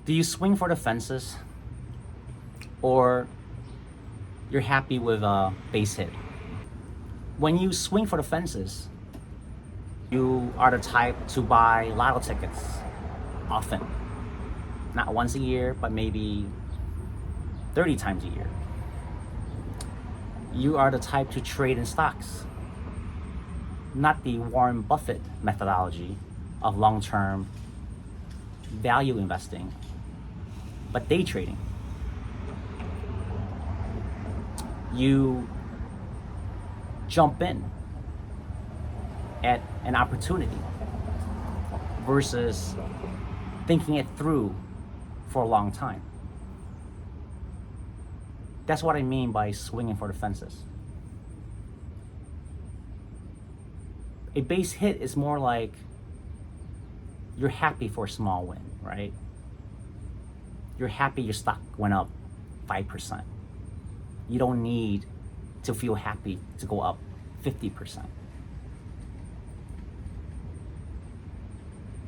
Do you swing for the fences, or you're happy with a base hit? When you swing for the fences, you are the type to buy lotto tickets often. Not once a year, but maybe 30 times a year. You are the type to trade in stocks. Not the Warren Buffett methodology of long-term value investing, but day trading. You jump in at an opportunity versus thinking it through for a long time. That's what I mean by swinging for the fences. A base hit is more like you're happy for a small win, right? You're happy your stock went up 5%. You don't need to feel happy to go up 50%.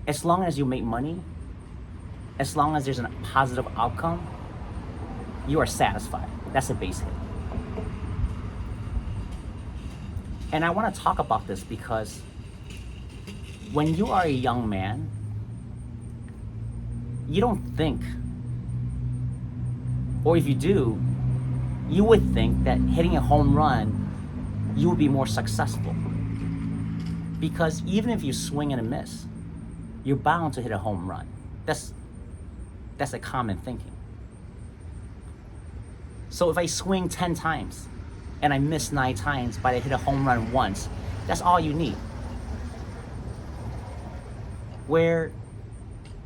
As long as you make money, as long as there's a positive outcome, you are satisfied. That's a base hit. And I want to talk about this because when you are a young man, you don't think, or if you do, you would think that hitting a home run, you would be more successful. Because even if you swing and a miss, you're bound to hit a home run. That's a common thinking. So if I swing 10 times and I miss 9 times, but I hit a home run once, that's all you need. Where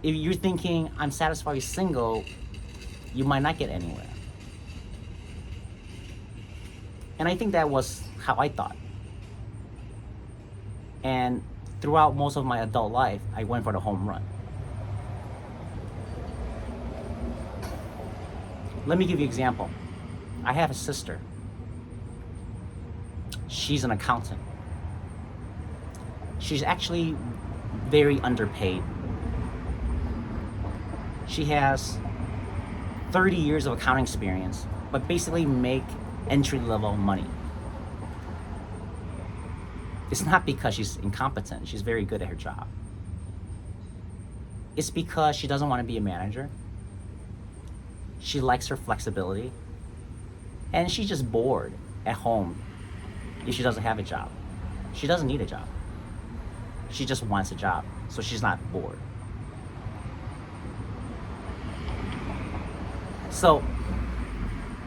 if you're thinking, I'm satisfied with single, you might not get anywhere. And I think that was how I thought. And throughout most of my adult life, I went for the home run. Let me give you an example. I have a sister. She's an accountant. She's actually very underpaid. She has 30 years of accounting experience, but basically make entry-level money. It's not because she's incompetent. She's very good at her job. It's because she doesn't want to be a manager. She likes her flexibility. And she's just bored at home if she doesn't have a job. She doesn't need a job. She just wants a job, so she's not bored. So,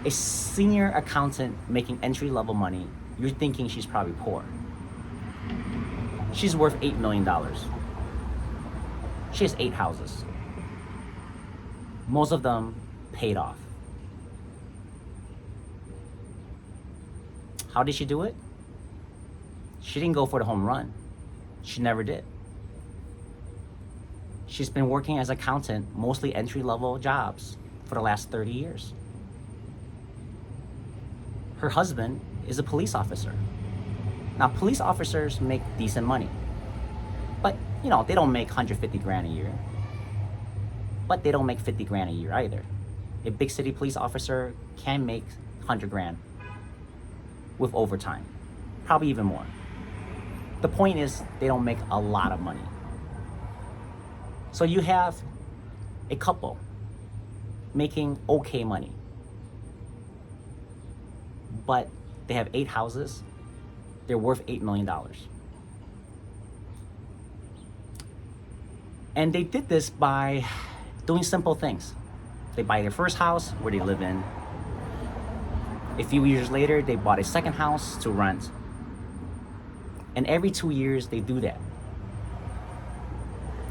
a senior accountant making entry-level money, you're thinking she's probably poor. She's worth $8 million. She has 8 houses. Most of them paid off. How did she do it? She didn't go for the home run. She never did. She's been working as an accountant, mostly entry-level jobs, for the last 30 years. Her husband is a police officer. Now, police officers make decent money. But, they don't make 150 grand a year. But they don't make 50 grand a year either. A big city police officer can make 100 grand with overtime. Probably even more. The point is, they don't make a lot of money. So you have a couple making okay money. But they have 8 houses. They're worth $8 million. And they did this by doing simple things. They buy their first house where they live in. A few years later, they bought a second house to rent. And every 2 years, they do that.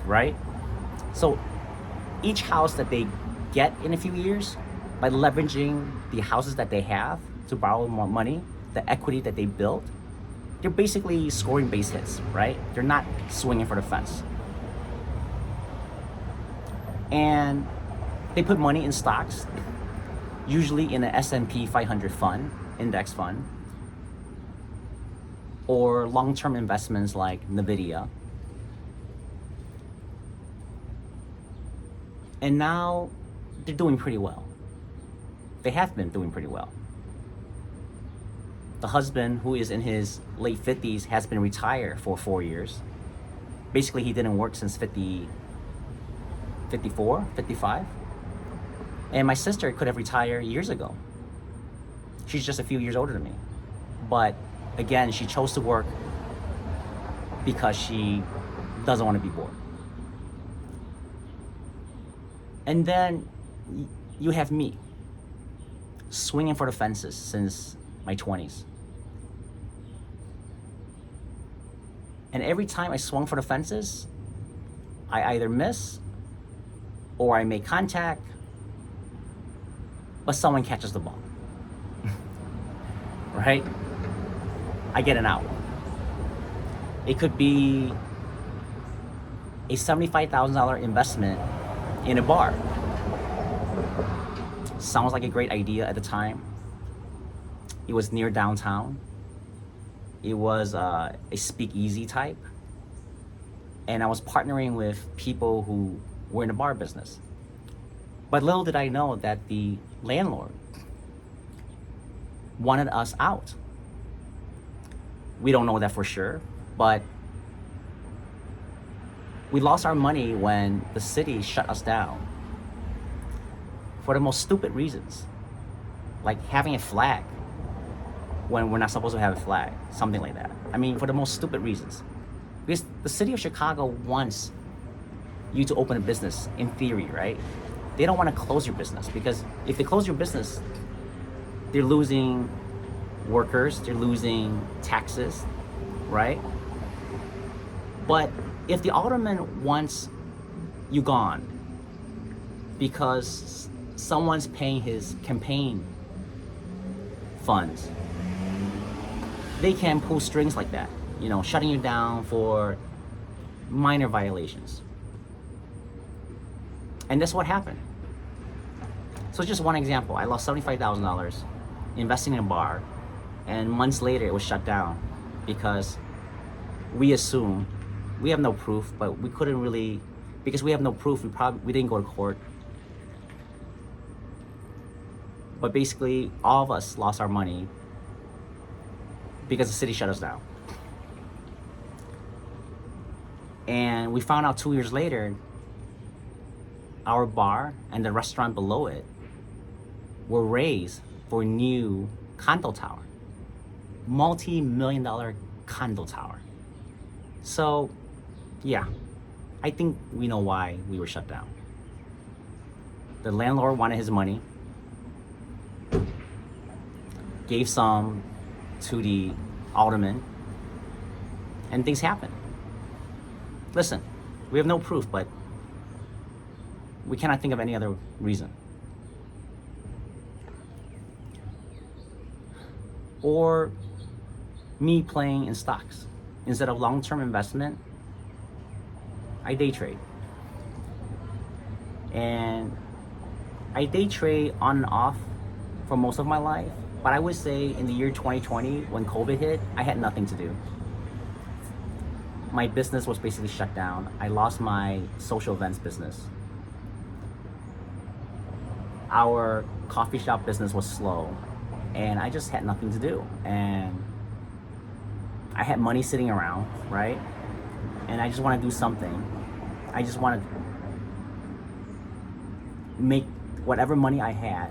Right? So each house that they get in a few years, by leveraging the houses that they have to borrow more money, the equity that they built, they're basically scoring base hits, right? They're not swinging for the fence. And they put money in stocks, usually in an S&P 500 fund, index fund, or long-term investments like NVIDIA. And now they're doing pretty well. They have been doing pretty well. The husband, who is in his late 50s, has been retired for 4 years. Basically, he didn't work since 54, 55. And my sister could have retired years ago. She's just a few years older than me. But again, she chose to work because she doesn't want to be bored. And then you have me, swinging for the fences since my 20s. And every time I swung for the fences, I either miss or I make contact, but someone catches the ball. Right? I get an out. It could be a $75,000 investment in a bar. Sounds like a great idea at the time. It was near downtown. It was a speakeasy type. And I was partnering with people who were in the bar business. But little did I know that the landlord wanted us out. We don't know that for sure, but we lost our money when the city shut us down for the most stupid reasons, like having a flag when we're not supposed to have a flag, something like that. I mean, for the most stupid reasons. Because the city of Chicago wants you to open a business in theory, right? They don't want to close your business, because if they close your business, they're losing workers, they're losing taxes, right? But if the alderman wants you gone because someone's paying his campaign funds, they can pull strings like that, shutting you down for minor violations. And that's what happened. So just one example, I lost $75,000 investing in a bar, and months later it was shut down because we assume, we have no proof, but we couldn't really, because we have no proof, we didn't go to court. But basically, all of us lost our money because the city shut us down. And we found out 2 years later, our bar and the restaurant below it were raised for a new condo tower, multi-million-dollar condo tower. So, yeah, I think we know why we were shut down. The landlord wanted his money, gave some to the alderman, and things happened. Listen, we have no proof, but we cannot think of any other reason. Or me playing in stocks. Instead of long-term investment, I day trade. And I day trade on and off for most of my life, but I would say in the year 2020, when COVID hit, I had nothing to do. My business was basically shut down. I lost my social events business. Our coffee shop business was slow, and I just had nothing to do. And I had money sitting around, right? And I just want to do something. I just want to make whatever money I had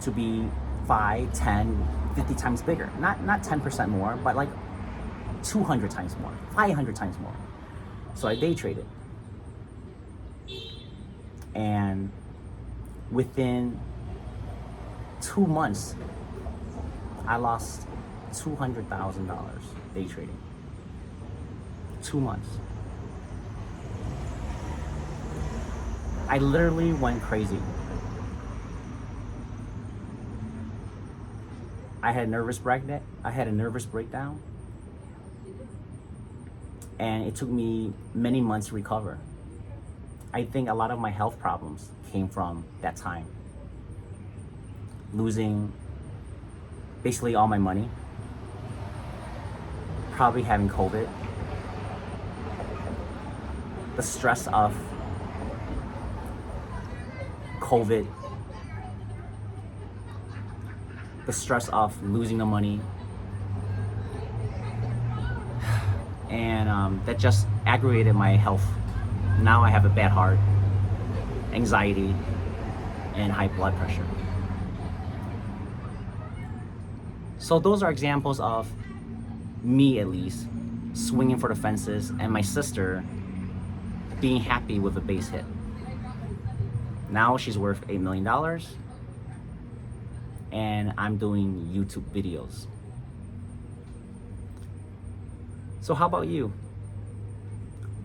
to be 5, 10, 50 times bigger. Not 10% more, but like 200 times more, 500 times more. So I day traded. And within 2 months, I lost $200,000 day trading. 2 months. I literally went crazy. I had a nervous breakdown, and it took me many months to recover. I think a lot of my health problems came from that time. Losing basically all my money, probably having COVID, the stress of COVID, the stress of losing the money, and that just aggravated my health. Now I have a bad heart, anxiety, and high blood pressure. So those are examples of me, at least, swinging for the fences, and my sister being happy with a base hit. Now she's worth $8 million, and I'm doing YouTube videos. So how about you?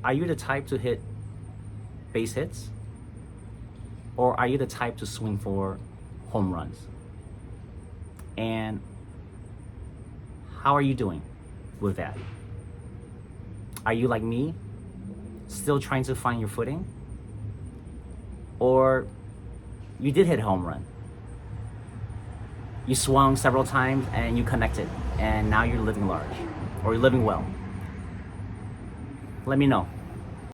Are you the type to hit base hits? Or are you the type to swing for home runs? And how are you doing with that? Are you like me, still trying to find your footing? Or you did hit a home run? You swung several times and you connected, and now you're living large, or you're living well. Let me know.